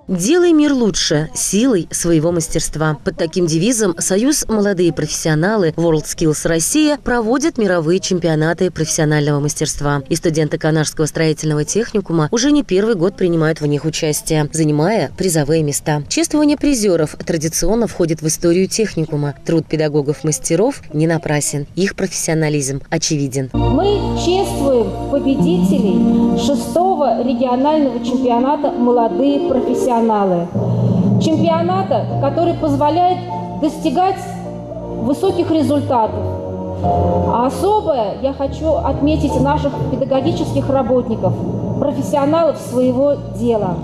Делай мир лучше силой своего мастерства. Под таким девизом Союз «Молодые профессионалы» WorldSkills Россия проводит мировые чемпионаты профессионального мастерства. И студенты Канашского строительного техникума уже не первый год принимают в них участие, занимая призовые места. Чествование призеров традиционно входит в историю техникума. Труд педагогов-мастеров не напрасен. Их профессионализм очевиден. Мы чествуем победителей 6-го регионального чемпионата «Молодые профессионалы». Чемпионата, который позволяет достигать высоких результатов. А особое я хочу отметить наших педагогических работников, профессионалов своего дела.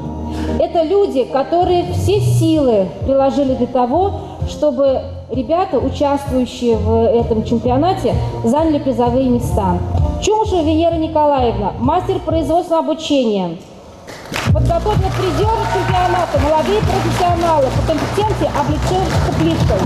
Это люди, которые все силы приложили для того, чтобы ребята, участвующие в этом чемпионате, заняли призовые места. Чумушева Венера Николаевна, мастер производственного обучения. Подготовлена к призеру чемпионата «Молодые профессионалы» по компетенции облицовка плиткой.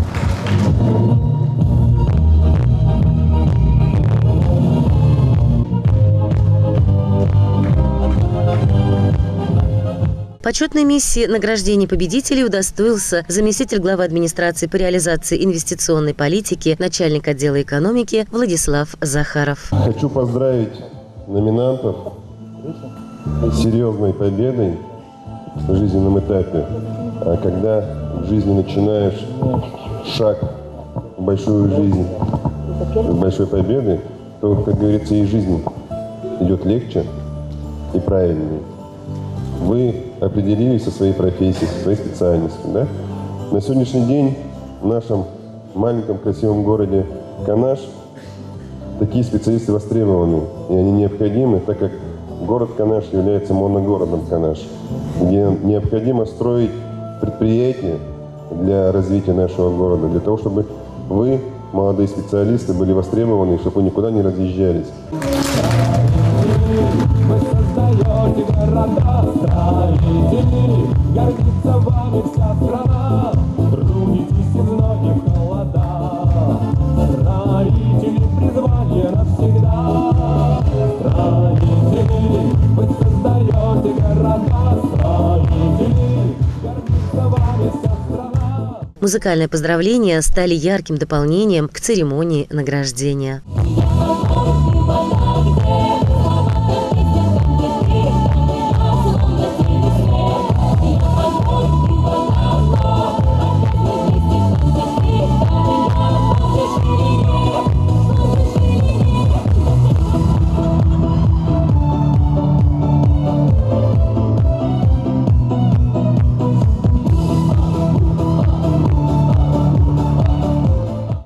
Почетной миссии награждения победителей удостоился заместитель главы администрации по реализации инвестиционной политики, начальник отдела экономики Владислав Захаров. Хочу поздравить номинантов с серьезной победой на жизненном этапе. А когда в жизни начинаешь шаг в большую жизнь, с большой победы, то, как говорится, и жизнь идет легче и правильнее. Вы определились со своей профессией, со своей специальностью. Да? На сегодняшний день в нашем маленьком красивом городе Канаш такие специалисты востребованы, и они необходимы, так как город Канаш является моногородом Канаш, где необходимо строить предприятия для развития нашего города, для того, чтобы вы, молодые специалисты, были востребованы, чтобы вы никуда не разъезжались. Вы создаете города, строители, гордится вами вся страна, трудитесь из многих холода, строители призвание навсегда, строители, вы создаете города, строители, гордится вами вся страна. Музыкальные поздравления стали ярким дополнением к церемонии награждения.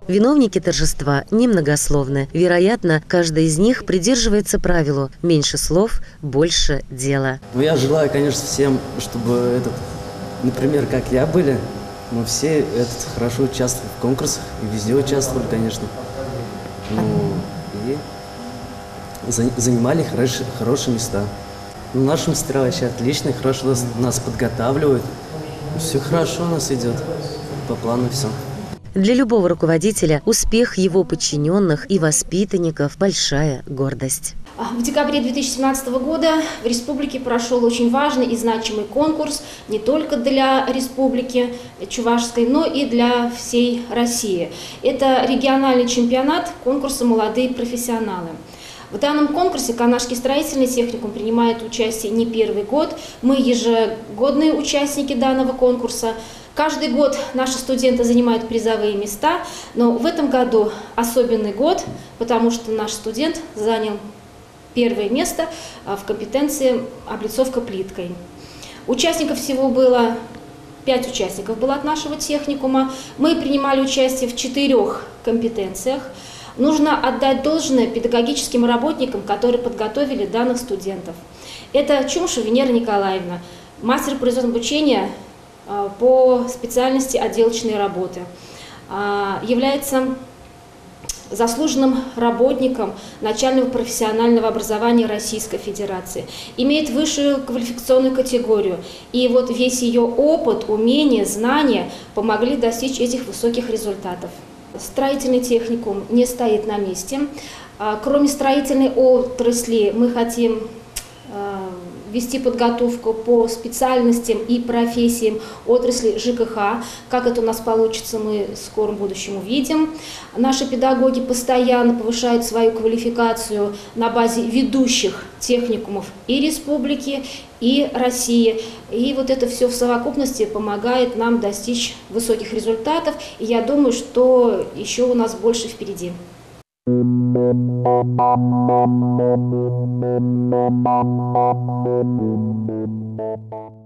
Виновники торжества немногословны. Вероятно, каждый из них придерживается правилу «меньше слов, больше дела». Я желаю, конечно, всем, чтобы, например, как я были, мы все хорошо участвовали в конкурсах и везде участвовали, конечно. И занимали хорошие места. Наши мастера вообще отличные, хорошо нас подготавливают. Все хорошо у нас идет, по плану все. Для любого руководителя успех его подчиненных и воспитанников – большая гордость. В декабре 2017 года в республике прошел очень важный и значимый конкурс не только для республики Чувашской, но и для всей России. Это региональный чемпионат конкурса «Молодые профессионалы». В данном конкурсе Канашский строительный техникум принимает участие не первый год. Мы ежегодные участники данного конкурса. Каждый год наши студенты занимают призовые места, но в этом году особенный год, потому что наш студент занял первое место в компетенции облицовка плиткой. Участников всего было 5 участников было от нашего техникума. Мы принимали участие в 4 компетенциях. Нужно отдать должное педагогическим работникам, которые подготовили данных студентов. Это Чумушева Венера Николаевна, мастер производственного обучения по специальности отделочной работы, является заслуженным работником начального профессионального образования Российской Федерации, имеет высшую квалификационную категорию. И вот весь ее опыт, умения, знания помогли достичь этих высоких результатов. Строительный техникум не стоит на месте. Кроме строительной отрасли мы хотим вести подготовку по специальностям и профессиям отрасли ЖКХ. Как это у нас получится, мы в скором будущем увидим. Наши педагоги постоянно повышают свою квалификацию на базе ведущих техникумов и республики, и России. И вот это все в совокупности помогает нам достичь высоких результатов. И я думаю, что еще у нас больше впереди. Thank you.